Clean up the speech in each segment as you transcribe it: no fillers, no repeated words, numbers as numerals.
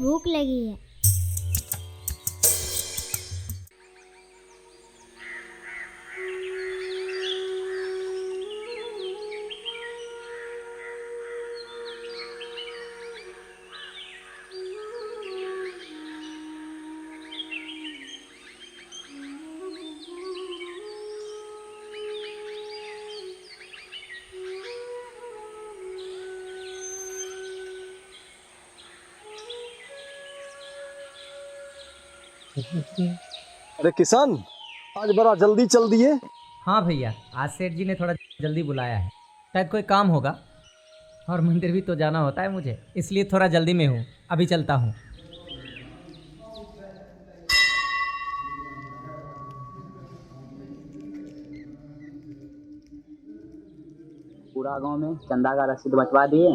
भूख लगी है। अरे किसान, आज बड़ा जल्दी चल दिए। हाँ भैया, आज सेठ जी ने थोड़ा जल्दी बुलाया है। शायद कोई काम होगा और मंदिर भी तो जाना होता है मुझे, इसलिए थोड़ा जल्दी में हूँ। अभी चलता हूँ। पूरा गांव में चंदा का रसीद बंटवा दिए।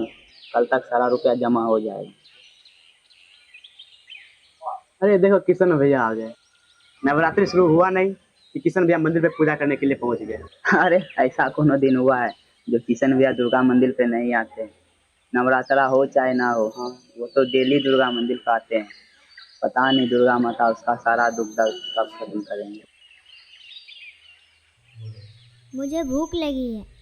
कल तक सारा रुपया जमा हो जाएगा। अरे देखो, किशन भैया आ गए। नवरात्रि शुरू हुआ नहीं कि किशन भैया मंदिर पे पूजा करने के लिए पहुंच गए। अरे ऐसा कोनो दिन हुआ है जो किशन भैया दुर्गा मंदिर पे नहीं आते? नवरात्रा हो चाहे ना हो, हाँ, वो तो डेली दुर्गा मंदिर पे आते हैं। पता नहीं दुर्गा माता उसका सारा दुख दर्द कब खत्म करेंगे। मुझे भूख लगी है।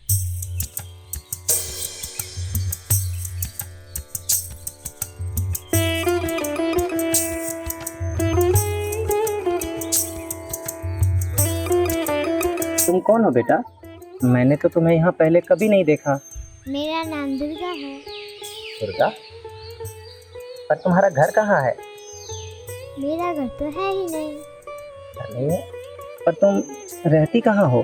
तुम कौन हो बेटा? मैंने तो तुम्हें यहाँ पहले कभी नहीं देखा। मेरा नाम दुर्गा है। दुर्गा? पर तुम्हारा घर कहाँ है? मेरा घर तो है ही नहीं। नहीं है? पर तुम रहती कहाँ हो?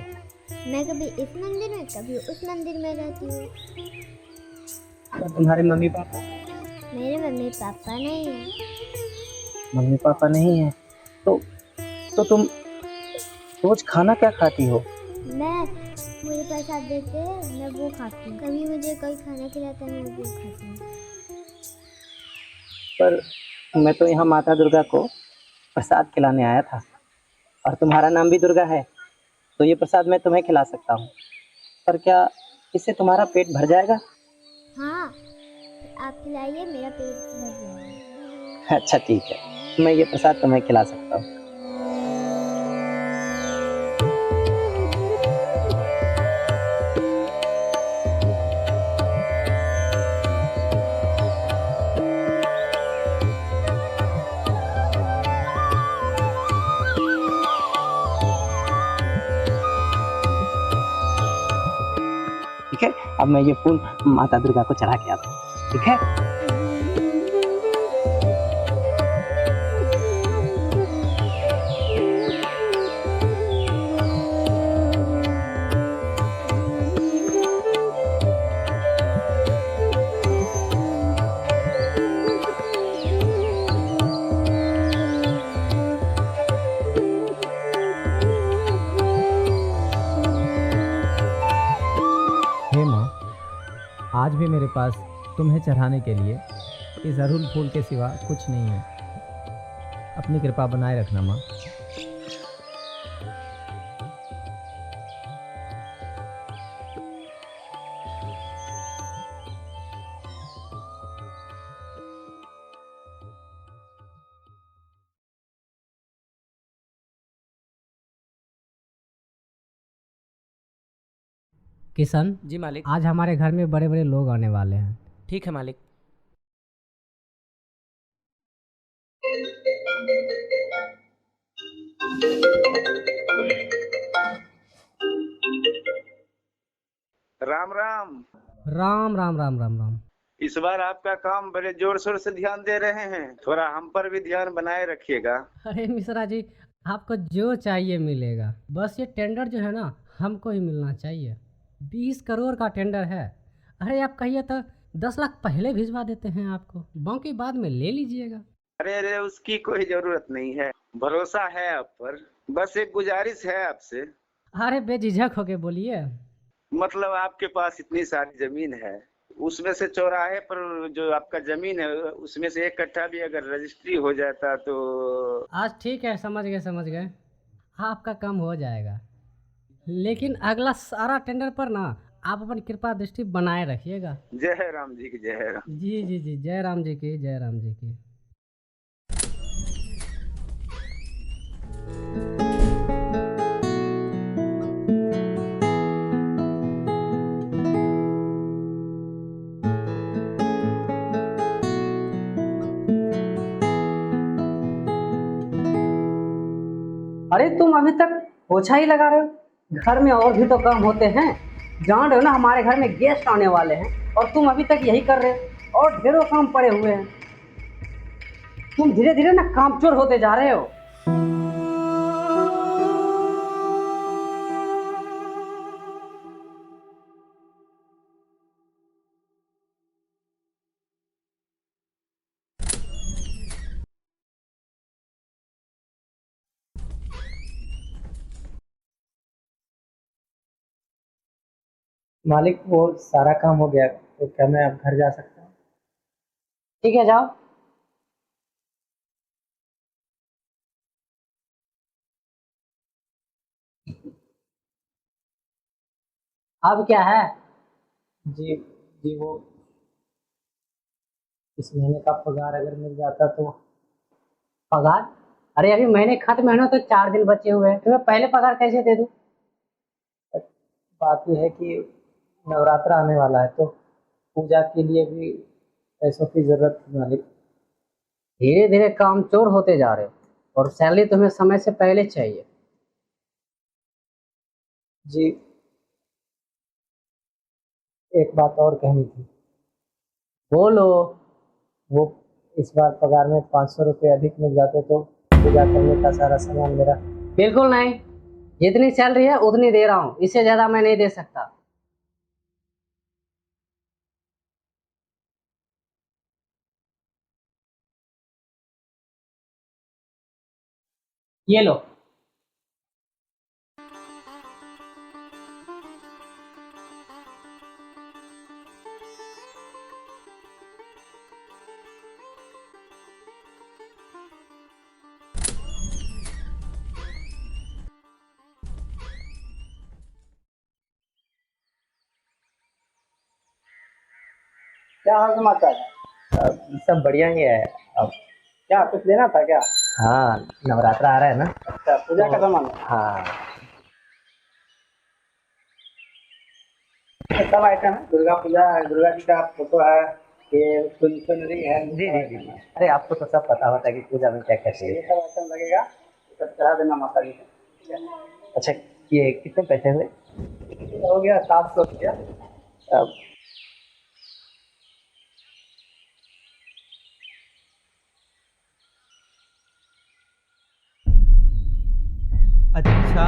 मैं कभी इस मंदिर में कभी उस मंदिर में रहती हूँ। पर तुम्हारे मम्मी पापा? मेरे मम्मी पापा नहीं है। मम्मी पापा नहीं है तो तुम रोज खाना क्या खाती हो? मुझे पैसा देते हैं, मैं वो खाती हूँ। कभी मुझे कोई खाना खिलाता है, मैं वो खाती हूँ। पर मैं तो यहाँ माता दुर्गा को प्रसाद खिलाने आया था और तुम्हारा नाम भी दुर्गा है, तो ये प्रसाद मैं तुम्हें खिला सकता हूँ। पर क्या इससे तुम्हारा पेट भर जाएगा? हाँ, आप खिलाइए, मेरा पेट भर जाएगा। अच्छा ठीक है, मैं ये प्रसाद तुम्हें खिला सकता हूँ। ठीक है, अब मैं ये फूल माता दुर्गा को चढ़ा के आता हूँ। ठीक है? हे माँ, आज भी मेरे पास तुम्हें चढ़ाने के लिए इस अड़हुल फूल के सिवा कुछ नहीं है। अपनी कृपा बनाए रखना माँ। किशन जी मालिक। आज हमारे घर में बड़े बड़े लोग आने वाले हैं। ठीक है मालिक। राम राम। राम राम राम राम राम। इस बार आपका काम बड़े जोर शोर से ध्यान दे रहे हैं, थोड़ा हम पर भी ध्यान बनाए रखिएगा। अरे मिश्रा जी, आपको जो चाहिए मिलेगा। बस ये टेंडर जो है ना, हमको ही मिलना चाहिए। 20 करोड़ का टेंडर है। अरे आप कहिए तो 10 लाख पहले भिजवा देते हैं आपको, बाकी बाद में ले लीजिएगा। अरे अरे, उसकी कोई जरूरत नहीं है, भरोसा है आप पर। बस एक गुजारिश है आपसे। अरे बेझिझक होके बोलिए। मतलब आपके पास इतनी सारी जमीन है, उसमें से चौराहे पर जो आपका जमीन है उसमें से एक कट्ठा भी अगर रजिस्ट्री हो जाता तो। आज ठीक है, समझ गए। आपका काम हो जाएगा, लेकिन अगला सारा टेंडर पर ना आप अपनी कृपा दृष्टि बनाए रखिएगा। जय राम जी की जय राम। जी जी जी, जय राम जी की, जय राम जी की। अरे तुम अभी तक पोछा ही लगा रहे हो, घर में और भी तो काम होते हैं। जान रहे हो ना हमारे घर में गेस्ट आने वाले हैं और तुम अभी तक यही कर रहे हो और ढेरों काम पड़े हुए हैं। तुम धीरे धीरे ना कामचोर होते जा रहे हो। मालिक वो सारा काम हो गया, तो क्या मैं अब घर जा सकता हूँ? ठीक है जाओ। अब क्या है? जी जी, वो इस महीने का पगार अगर मिल जाता तो। पगार? अरे अभी महीने खत्म है ना, तो 4 दिन बचे हुए हैं, तुम्हें पहले पगार कैसे दे दूं? बात यह है कि नवरात्र आने वाला है, तो पूजा के लिए भी पैसों की जरूरत थी मालिक। धीरे धीरे कामचोर होते जा रहे हो और सैलरी तुम्हें समय से पहले चाहिए। जी, एक बात और कहनी थी। बोलो। वो इस बार पगार में 500 रुपये अधिक मिल जाते तो पूजा करने का सारा सामान मेरा। बिल्कुल नहीं, जितनी सैलरी है उतनी दे रहा हूँ, इससे ज्यादा मैं नहीं दे सकता। ये लो। क्या हाल समाचार है? सब बढ़िया ही है। अब क्या कुछ लेना था क्या? हाँ, नवरात्र आ रहा है ना। अच्छा, पूजा का सामान है। हाँ, सब आइटम है, दुर्गा पूजा है, दुर्गा जी का फोटो है, ये चुनरी है। जी जी जी। अरे आपको तो सब पता होता है कि पूजा में क्या क्या ये चाहिए। सब आइटम लगेगा, ये सब चढ़ा देना माता जी को। अच्छा, ये कितने पैसे हुए? हो गया 700 रुपया। अब अच्छा,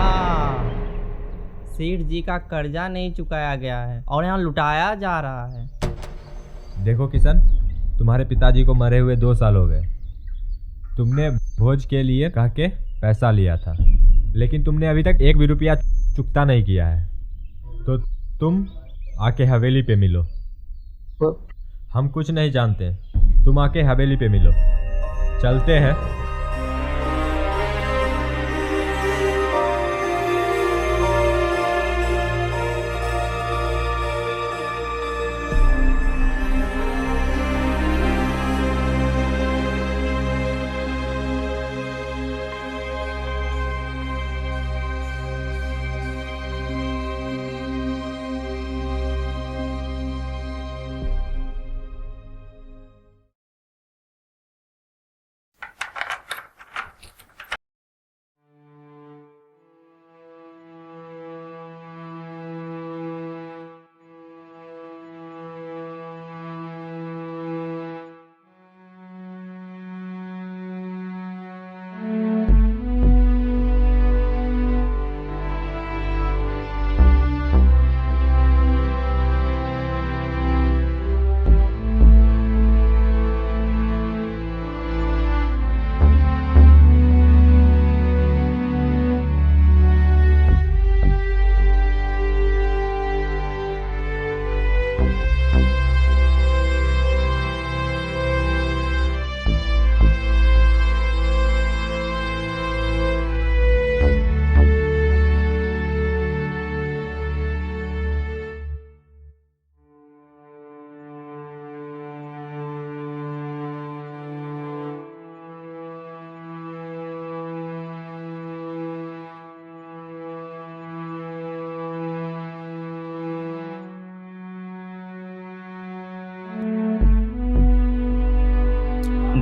सेठ जी का कर्जा नहीं चुकाया गया है और यहाँ लुटाया जा रहा है। देखो किशन, तुम्हारे पिताजी को मरे हुए 2 साल हो गए। तुमने भोज के लिए कह के पैसा लिया था, लेकिन तुमने अभी तक 1 भी रुपया चुकता नहीं किया है। तो तुम आके हवेली पे मिलो। हम कुछ नहीं जानते, तुम आके हवेली पे मिलो। चलते हैं।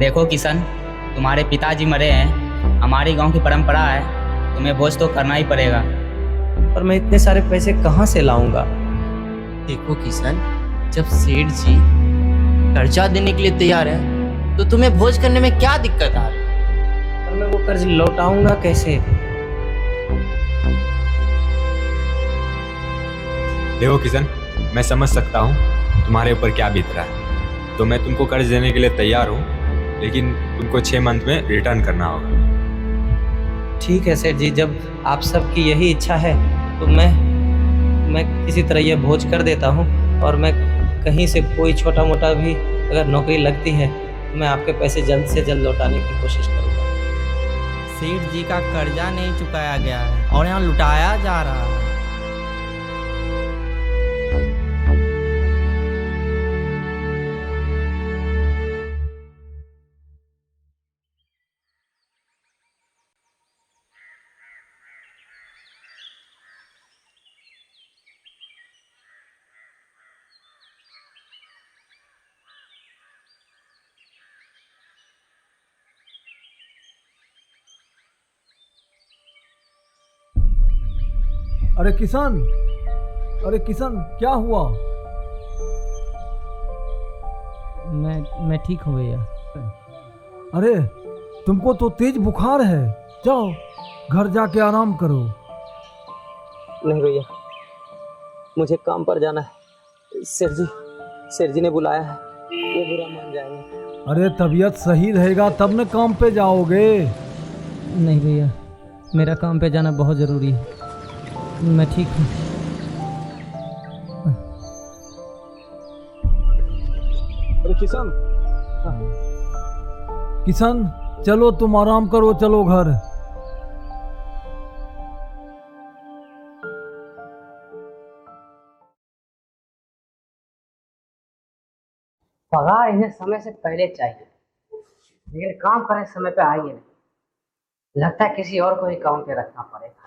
देखो किशन, तुम्हारे पिताजी मरे हैं। हमारे गांव की परंपरा है तुम्हें भोज तो करना ही पड़ेगा। पर मैं इतने सारे पैसे कहाँ से लाऊंगा? देखो किशन, जब सेठ जी कर्जा देने के लिए तैयार है तो तुम्हें भोज करने में क्या दिक्कत आ रही है? पर मैं वो कर्ज लौटाऊंगा कैसे? देखो किशन, मैं समझ सकता हूँ तुम्हारे ऊपर क्या बीत रहा है, तो मैं तुमको कर्ज देने के लिए तैयार हूँ, लेकिन तुमको 6 मंथ में रिटर्न करना होगा। ठीक है सेठ जी, जब आप सबकी यही इच्छा है तो मैं किसी तरह ये भोज कर देता हूँ, और मैं कहीं से कोई छोटा मोटा भी अगर नौकरी लगती है तो मैं आपके पैसे जल्द से जल्द लौटाने की कोशिश करूँगा। सेठ जी का कर्जा नहीं चुकाया गया है और यहाँ लुटाया जा रहा है। अरे किशन, अरे किशन, क्या हुआ? मैं ठीक हूँ भैया। अरे तुमको तो तेज बुखार है, जाओ घर जाके आराम करो। नहीं भैया, मुझे काम पर जाना है। सेठ जी ने बुलाया है, वो बुरा मान जाएंगे। अरे तबीयत सही रहेगा तब न काम पे जाओगे। नहीं भैया, मेरा काम पे जाना बहुत ज़रूरी है, मैं ठीक हूँ। अरे किशन, किशन चलो तुम आराम करो, चलो घर। पगार इन्हें समय से पहले चाहिए, लेकिन काम करने समय पे आइए नहीं। लगता है किसी और को ही काम पे रखना पड़ेगा।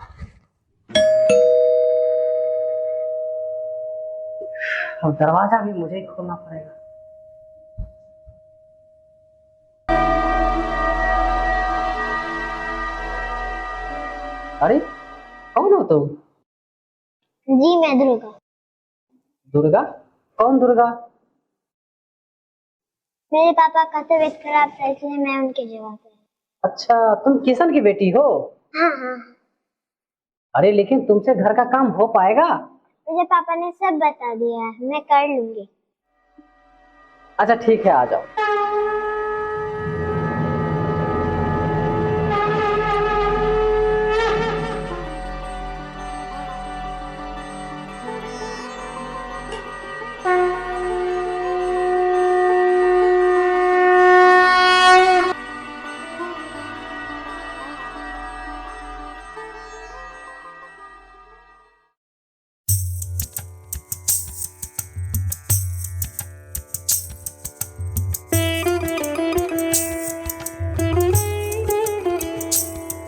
और दरवाजा भी मुझे ही खोलना पड़ेगा। अरे कौन हो तुम? जी मैं दुर्गा। दुर्गा? कौन दुर्गा? मेरे पापा का तबीयत खराब था इसलिए मैं उनकी जगह पे। अच्छा, तुम किशन की बेटी हो? हाँ हाँ, अरे लेकिन तुमसे घर का काम हो पाएगा? मुझे पापा ने सब बता दिया है, मैं कर लूंगी। अच्छा ठीक है, आ जाओ।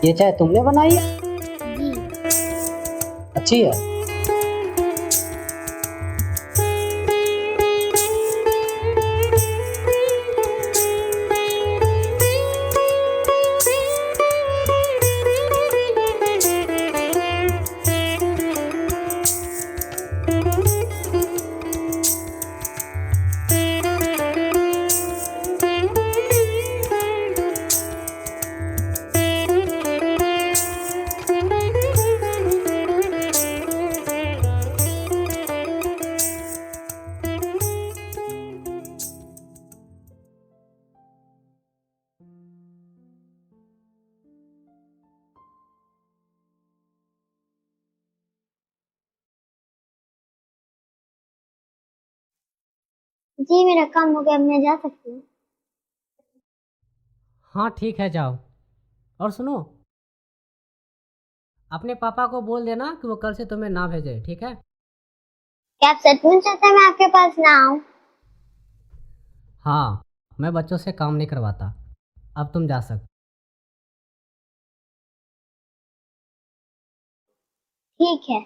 ये चाय तुमने बनाई है? जी। अच्छी है। जी मेरा काम हो गया, मैं जा सकती हूँ? हाँ ठीक है, जाओ। और सुनो, अपने पापा को बोल देना कि वो कल से तुम्हें ना भेजे, ठीक है? क्या आप सचमुच चाहते हैं मैं आपके पास ना आऊँ? हाँ, मैं बच्चों से काम नहीं करवाता। अब तुम जा सकते। ठीक है।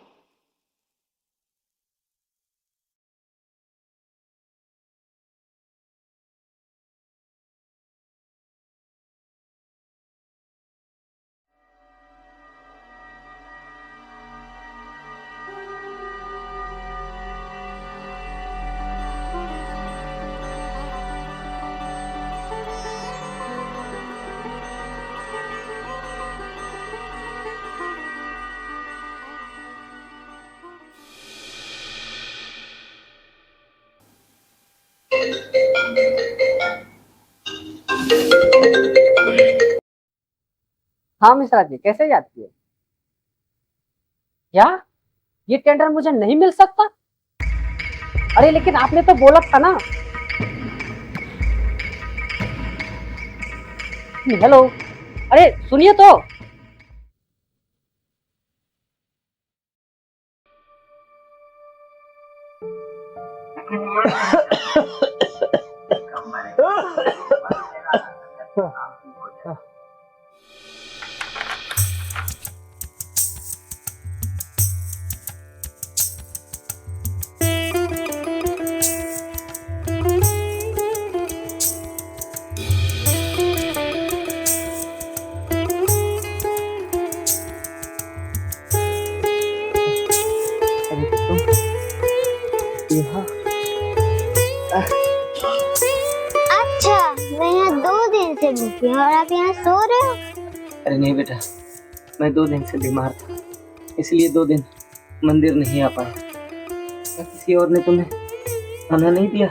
हाँ मिश्रा जी, कैसे याद किए? क्या ये टेंडर मुझे नहीं मिल सकता? अरे लेकिन आपने तो बोला था ना। हेलो, अरे सुनिए तो। अच्छा, मैं यहाँ 2 दिन से भूखी हूँ और आप यहाँ सो रहे हो? अरे नहीं बेटा, मैं 2 दिन से बीमार था, इसलिए 2 दिन मंदिर नहीं आ पाया। क्या किसी और ने तुम्हें खाना नहीं दिया?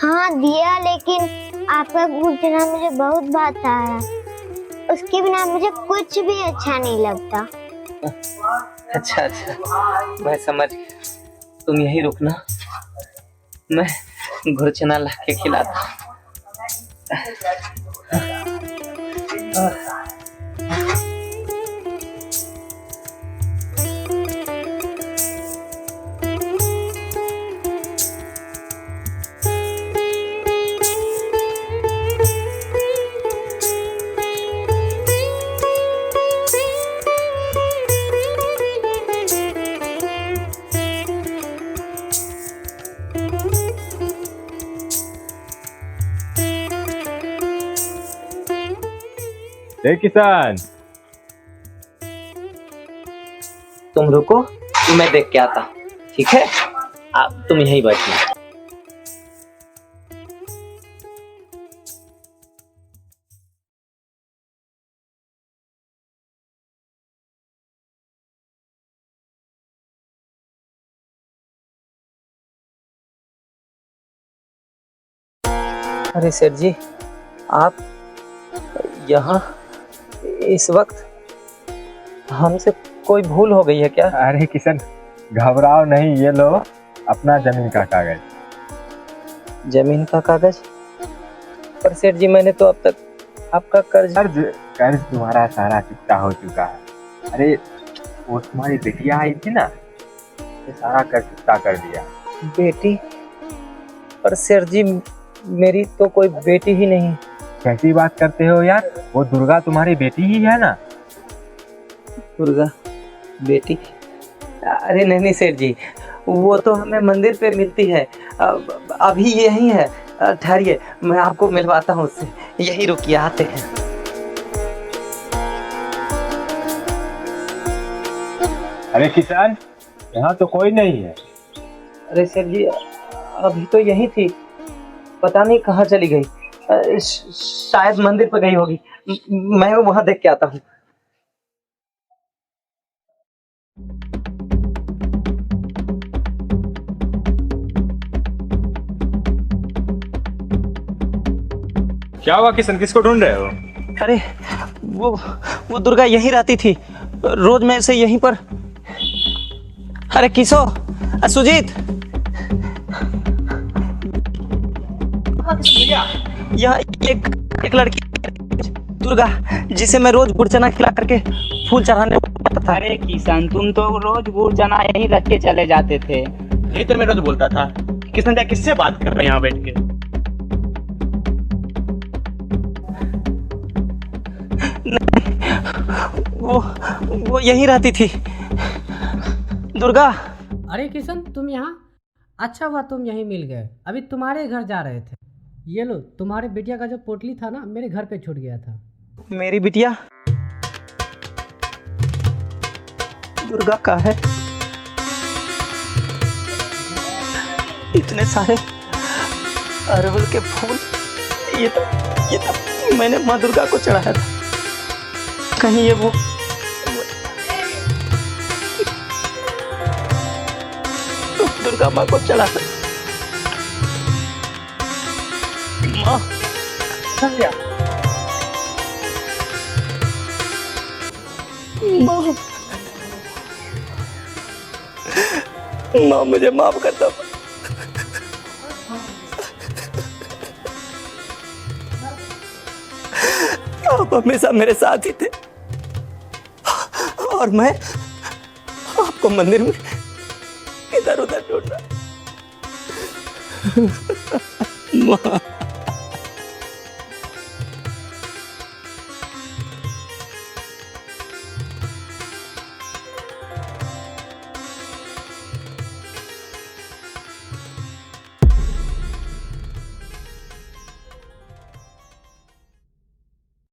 हाँ दिया, लेकिन आपका भोजना मुझे बहुत भाता है। उसके बिना मुझे कुछ भी अच्छा नहीं लगता। अच्छा, मैं समझ गया। तुम यहीं रुकना, मैं घुरचना ला के खिलाता। किसान, तुम रुको, मैं देख के आता, ठीक है? आप तुम यहीं बैठना। अरे सेठ जी, आप यहाँ इस वक्त? हमसे कोई भूल हो गई है क्या? अरे किशन, घबराओ नहीं, ये लो अपना जमीन का कागज। जमीन का कागज? पर सेठ जी, मैंने तो अब तक आपका कर्ज तुम्हारा सारा चुकता हो चुका है। अरे वो तुम्हारी बेटिया आई थी ना, ये सारा कर्ज चुकता कर दिया। बेटी? पर सेठ जी, मेरी तो कोई बेटी ही नहीं। कैसी बात करते हो यार, वो दुर्गा तुम्हारी बेटी ही है ना। दुर्गा बेटी? अरे नहीं सेठ जी, वो तो हमें मंदिर पे मिलती है, अभी यही है। ठहरिए, मैं आपको मिलवाता हूँ उससे। यही रुकिए, आते हैं। अरे किसान, यहाँ तो कोई नहीं है। अरे सेठ जी, अभी तो यही थी, पता नहीं कहाँ चली गई। शायद मंदिर पर गई होगी, मैं वहां देख के आता हूँ। क्या हुआ किशन, किसको ढूंढ रहे हो? अरे वो दुर्गा यहीं रहती थी, रोज मैं इसे यहीं पर। अरे किसो, सुजीत, यहाँ एक लड़की दुर्गा, जिसे मैं रोज गुड़ चना खिला करके फूल चढ़ाने आता था। अरे किशन, तुम तो रोज गुड़ चना यहीं रख के चले जाते थे। यही तो मैं रोज बोलता था। किशन क्या, किससे बात कर रहे हैं यहाँ बैठ के? वो यहीं रहती थी, दुर्गा। अरे किशन, तुम यहाँ? अच्छा हुआ तुम यहीं मिल गए, अभी तुम्हारे घर जा रहे थे। ये लो, तुम्हारे बिटिया का जो पोटली था ना, मेरे घर पे छूट गया था। मेरी बिटिया दुर्गा का है? इतने सारे अरहुल के फूल, ये तो मैंने माँ दुर्गा को चढ़ाया था। कहीं ये वो दुर्गा माँ को चढ़ा था। माँ, माँ, माँ मुझे माफ कर दो। आप हमेशा मेरे साथ ही थे और मैं आपको मंदिर में इधर उधर ढूंढ रहा। माँ